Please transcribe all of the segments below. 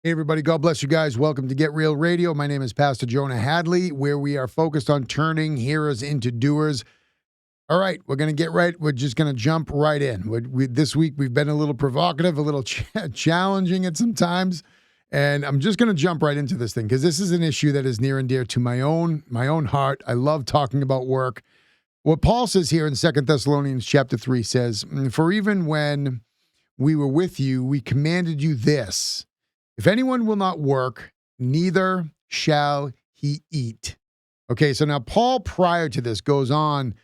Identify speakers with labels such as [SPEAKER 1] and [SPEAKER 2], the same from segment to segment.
[SPEAKER 1] Hey, everybody. God bless you guys. Welcome to Get Real Radio. My name is Pastor Jonah Hadley, where we are focused on turning hearers into doers. All right, we're going to get right. We're just going to jump right in. This week, we've been a little provocative, a little challenging at some times. And I'm just going to jump right into this thing because this is an issue that is near and dear to my own heart. I love talking about work. What Paul says here in 2 Thessalonians chapter 3 says, "For even when we were with you, we commanded you this. If anyone will not work, neither shall he eat." Okay, so now Paul prior to this goes on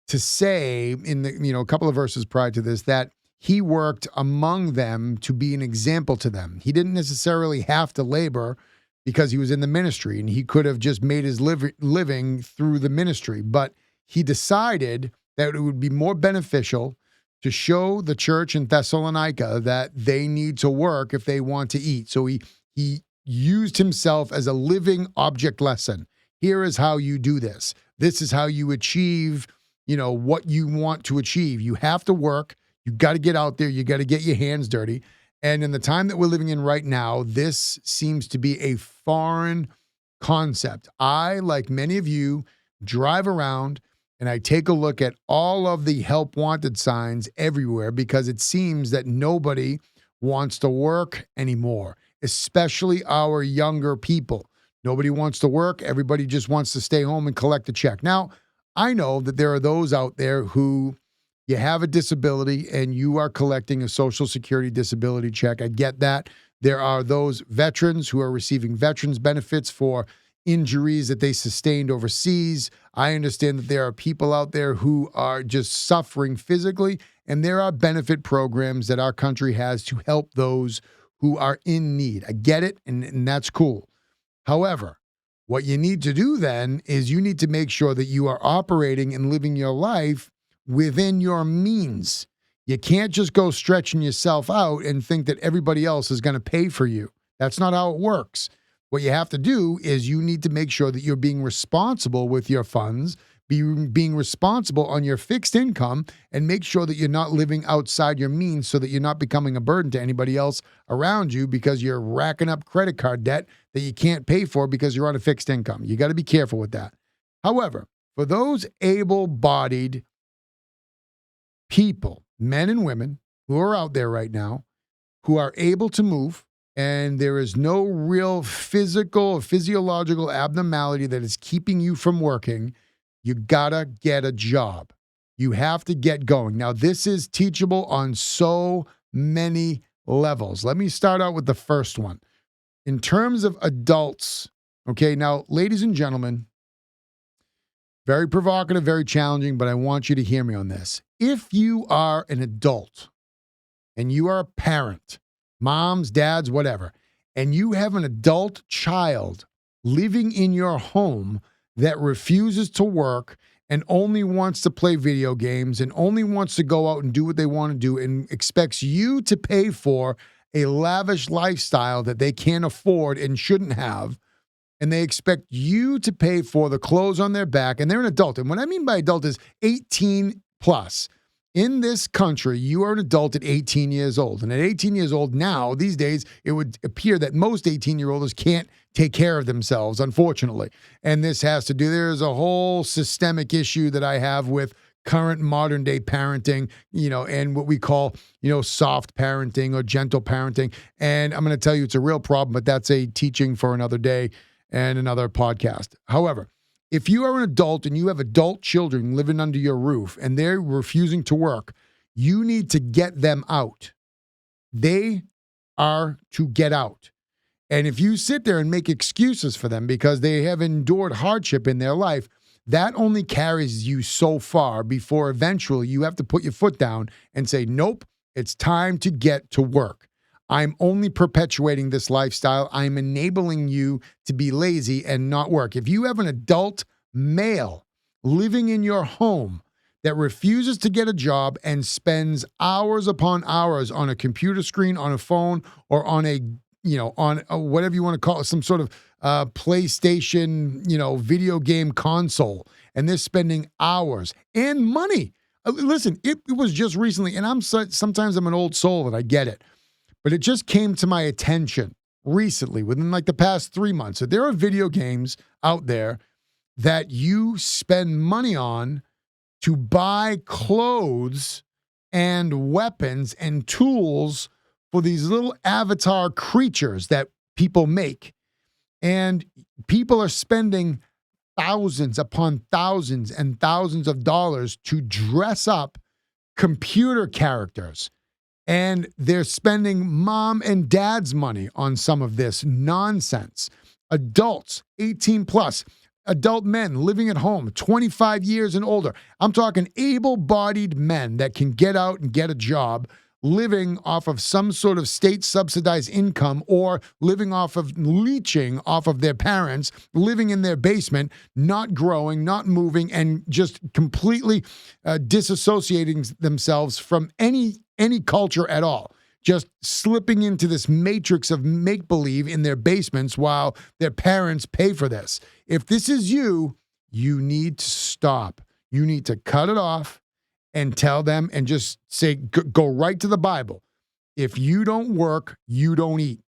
[SPEAKER 1] to say in the a couple of verses prior to this that he worked among them to be an example to them. He didn't necessarily have to labor because he was in the ministry and he could have just made his living through the ministry, but he decided that it would be more beneficial to show the church in Thessalonica that they need to work if they want to eat. So he used himself as a living object lesson. Here is how you do this. This is how you achieve, what you want to achieve. You have to work. You got to get out there. You got to get your hands dirty. And in the time that we're living in right now, this seems to be a foreign concept. I, like many of you, drive around and I take a look at all of the help wanted signs everywhere because it seems that nobody wants to work anymore, especially our younger people. Nobody wants to work. Everybody just wants to stay home and collect a check. Now, I know that there are those out there who you have a disability and you are collecting a Social Security disability check. I get that. There are those veterans who are receiving veterans benefits for injuries that they sustained overseas. I understand that there are people out there who are just suffering physically, and there are benefit programs that our country has to help those who are in need. I get it, and that's cool. However, what you need to do then is you need to make sure that you are operating and living your life within your means. You can't just go stretching yourself out and think that everybody else is going to pay for you. That's not how it works. What you have to do is you need to make sure that you're being responsible with your funds, being responsible on your fixed income, and make sure that you're not living outside your means so that you're not becoming a burden to anybody else around you because you're racking up credit card debt that you can't pay for because you're on a fixed income. You got to be careful with that. However, for those able-bodied people, men and women who are out there right now, who are able to move, and there is no real physical or physiological abnormality that is keeping you from working, you gotta get a job. You have to get going. Now, this is teachable on so many levels. Let me start out with the first one. In terms of adults, okay, now, ladies and gentlemen, very provocative, very challenging, but I want you to hear me on this. If you are an adult and you are a parent, moms, dads, whatever, and you have an adult child living in your home that refuses to work and only wants to play video games and only wants to go out and do what they want to do and expects you to pay for a lavish lifestyle that they can't afford and shouldn't have, and they expect you to pay for the clothes on their back, and they're an adult. And what I mean by adult is 18 plus. In this country, you are an adult at 18 years old. And at 18 years old now, these days, it would appear that most 18-year-olds can't take care of themselves, unfortunately. And this has to do, there's a whole systemic issue that I have with current modern day parenting, and what we call, soft parenting or gentle parenting. And I'm going to tell you it's a real problem, but that's a teaching for another day and another podcast. However, if you are an adult and you have adult children living under your roof and they're refusing to work, you need to get them out. They are to get out. And if you sit there and make excuses for them because they have endured hardship in their life, that only carries you so far before eventually you have to put your foot down and say, nope, it's time to get to work. I'm only perpetuating this lifestyle. I'm enabling you to be lazy and not work. If you have an adult male living in your home that refuses to get a job and spends hours upon hours on a computer screen, on a phone, or on on whatever you want to call it, some sort of PlayStation, video game console, and they're spending hours and money. Listen, it was just recently, and sometimes I'm an old soul and I get it. But it just came to my attention recently, within like the past 3 months, that there are video games out there that you spend money on to buy clothes and weapons and tools for these little avatar creatures that people make. And people are spending thousands upon thousands and thousands of dollars to dress up computer characters. And they're spending mom and dad's money on some of this nonsense. Adults, 18 plus, adult men living at home, 25 years and older. I'm talking able-bodied men that can get out and get a job, living off of some sort of state-subsidized income or living off of leeching off of their parents, living in their basement, not growing, not moving, and just completely disassociating themselves from any culture at all. Just slipping into this matrix of make-believe in their basements while their parents pay for this. If this is you, you need to stop. You need to cut it off and tell them and just say, go right to the Bible. If you don't work, you don't eat.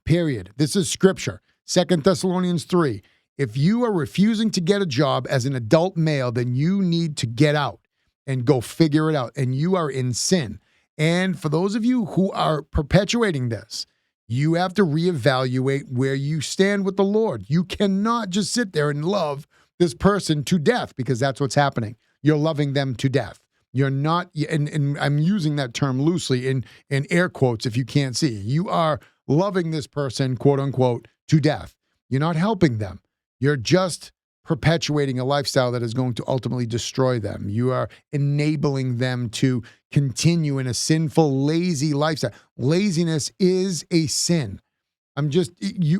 [SPEAKER 1] Period. This is scripture. 2 Thessalonians 3. If you are refusing to get a job as an adult male, then you need to get out and go figure it out. And you are in sin. And for those of you who are perpetuating this, you have to reevaluate where you stand with the Lord. You cannot just sit there and love this person to death, because that's what's happening. You're loving them to death. You're not, and I'm using that term loosely in air quotes if you can't see. You are loving this person, quote unquote, to death. You're not helping them. You're just perpetuating a lifestyle that is going to ultimately destroy them. You are enabling them to continue in a sinful, lazy lifestyle. Laziness is a sin.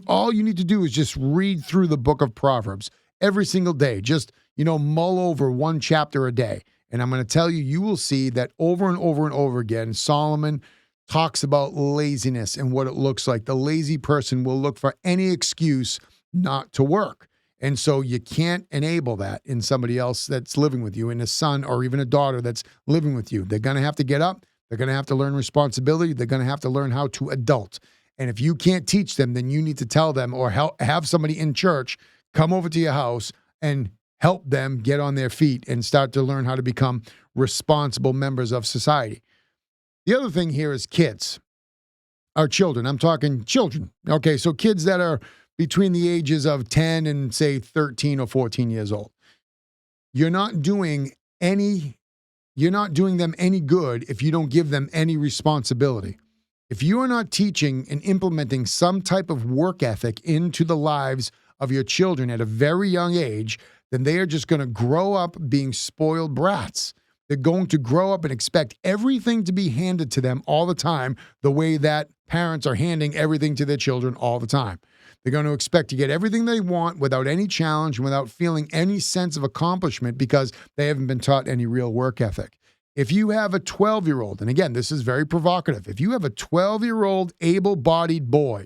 [SPEAKER 1] All you need to do is just read through the book of Proverbs every single day. Just, mull over one chapter a day. And I'm going to tell you, you will see that over and over and over again, Solomon talks about laziness and what it looks like. The lazy person will look for any excuse not to work. And so you can't enable that in somebody else that's living with you, in a son or even a daughter that's living with you. They're going to have to get up. They're going to have to learn responsibility. They're going to have to learn how to adult. And if you can't teach them, then you need to tell them or have somebody in church come over to your house and help them get on their feet and start to learn how to become responsible members of society. The other thing here is kids, our children. I'm talking children. Okay, so kids that are between the ages of 10 and, say, 13 or 14 years old. You're not doing them any good if you don't give them any responsibility. If you are not teaching and implementing some type of work ethic into the lives of your children at a very young age, then they are just going to grow up being spoiled brats. They're going to grow up and expect everything to be handed to them all the time, the way that parents are handing everything to their children all the time. They're going to expect to get everything they want without any challenge and without feeling any sense of accomplishment because they haven't been taught any real work ethic. If you have a 12-year-old, and again, this is very provocative, if you have a 12-year-old able-bodied boy,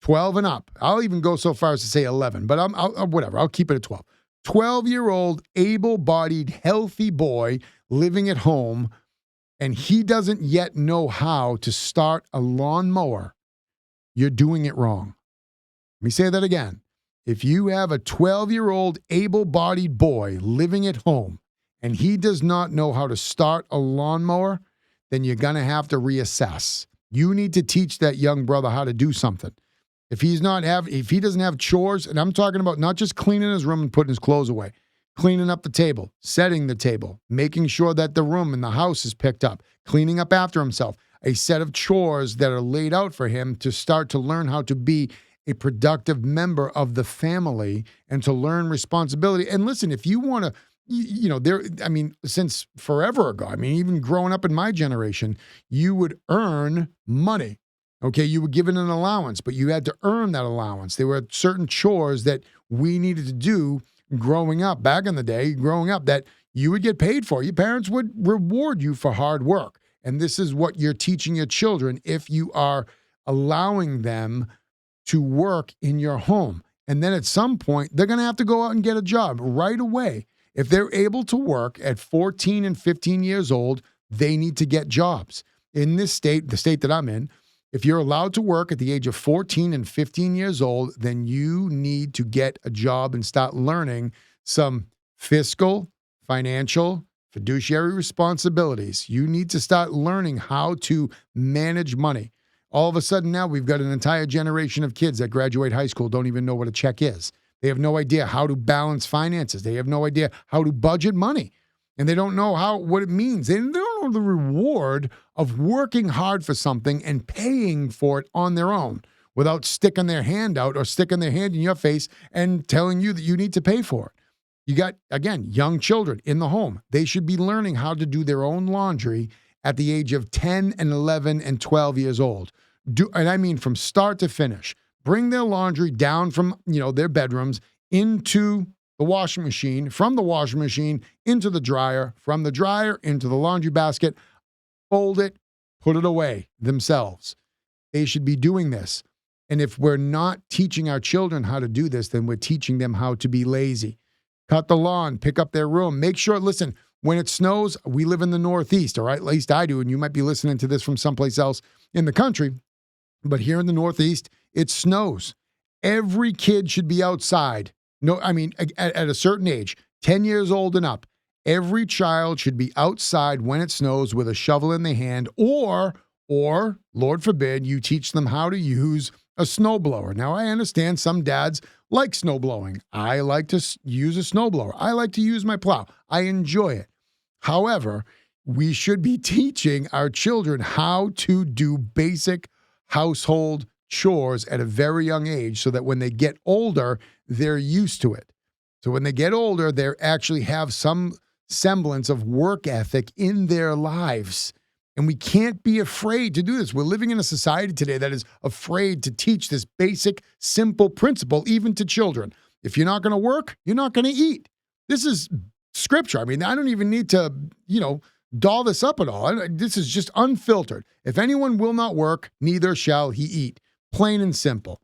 [SPEAKER 1] 12 and up, I'll even go so far as to say 11, but I'll keep it at 12. 12-year-old able-bodied healthy boy living at home, and he doesn't yet know how to start a lawnmower, you're doing it wrong. Let me say that again. If you have a 12-year-old able-bodied boy living at home and he does not know how to start a lawnmower, then you're going to have to reassess. You need to teach that young brother how to do something. If he doesn't have chores, and I'm talking about not just cleaning his room and putting his clothes away, cleaning up the table, setting the table, making sure that the room and the house is picked up, cleaning up after himself, a set of chores that are laid out for him to start to learn how to be a productive member of the family and to learn responsibility. And listen, if you want to, since forever ago, even growing up in my generation, you would earn money. Okay, you were given an allowance, but you had to earn that allowance. There were certain chores that we needed to do growing up, back in the day, that you would get paid for. Your parents would reward you for hard work. And this is what you're teaching your children if you are allowing them to work in your home. And then at some point, they're going to have to go out and get a job right away. If they're able to work at 14 and 15 years old, they need to get jobs. In this state, the state that I'm in, If you're allowed to work at the age of 14 and 15 years old, then you need to get a job and start learning some fiscal, financial, fiduciary responsibilities. You need to start learning how to manage money. All of a sudden now we've got an entire generation of kids that graduate high school don't even know what a check is. They have no idea how to balance finances. They have no idea how to budget money. And they don't know what it means. They don't know the reward of working hard for something and paying for it on their own without sticking their hand out or sticking their hand in your face and telling you that you need to pay for it. You got, again, young children in the home. They should be learning how to do their own laundry at the age of 10 and 11 and 12 years old. And I mean from start to finish. Bring their laundry down from, their bedrooms into the washing machine, from the washing machine into the dryer, from the dryer into the laundry basket, fold it, put it away themselves. They should be doing this. And if we're not teaching our children how to do this, then we're teaching them how to be lazy. Cut the lawn, pick up their room. Make sure, listen, when it snows, we live in the Northeast, all right? At least I do, and you might be listening to this from someplace else in the country. But here in the Northeast, it snows. Every kid should be outside. No, I mean, at a certain age, 10 years old and up, every child should be outside when it snows with a shovel in their hand, or, Lord forbid, you teach them how to use a snowblower. Now, I understand some dads like snowblowing. I like to use a snowblower. I like to use my plow. I enjoy it. However, we should be teaching our children how to do basic household chores at a very young age so that when they get older, they're used to it. So when they get older, they actually have some semblance of work ethic in their lives. And we can't be afraid to do this. We're living in a society today that is afraid to teach this basic, simple principle, even to children. If you're not going to work, you're not going to eat. This is scripture. I mean, I don't even need to, doll this up at all. This is just unfiltered. If anyone will not work, neither shall he eat. Plain and simple.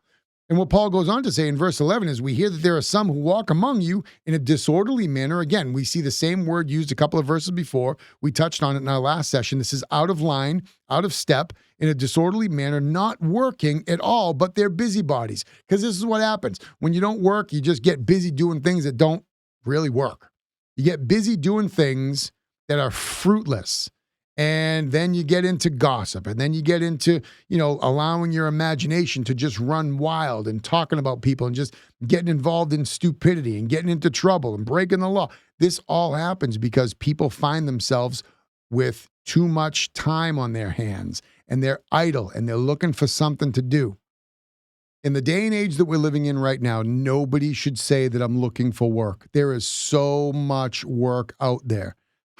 [SPEAKER 1] And what Paul goes on to say in verse 11 is, we hear that there are some who walk among you in a disorderly manner. Again, we see the same word used a couple of verses before. We touched on it in our last session. This is out of line, out of step, in a disorderly manner, not working at all, but they're busybodies. Because this is what happens. When you don't work, you just get busy doing things that don't really work. You get busy doing things that are fruitless. And then you get into gossip, and then you get into, allowing your imagination to just run wild and talking about people and just getting involved in stupidity and getting into trouble and breaking the law. This all happens because people find themselves with too much time on their hands and they're idle and they're looking for something to do. In the day and age that we're living in right now, nobody should say that I'm looking for work. There is so much work out there.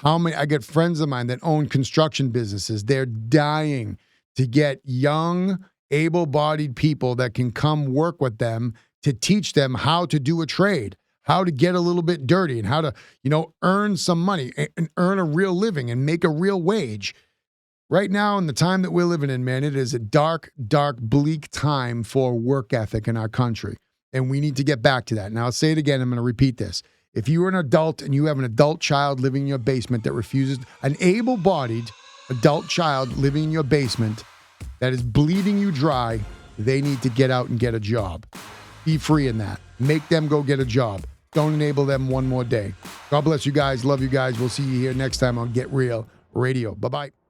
[SPEAKER 1] I get friends of mine that own construction businesses. They're dying to get young, able-bodied people that can come work with them to teach them how to do a trade, how to get a little bit dirty, and how to, earn some money and earn a real living and make a real wage. Right now, in the time that we're living in, man, it is a dark, dark, bleak time for work ethic in our country. And we need to get back to that. Now, I'll say it again. I'm going to repeat this. If you are an adult and you have an adult child living in your basement that refuses, an able-bodied adult child living in your basement that is bleeding you dry, they need to get out and get a job. Be free in that. Make them go get a job. Don't enable them one more day. God bless you guys. Love you guys. We'll see you here next time on Get Real Radio. Bye-bye.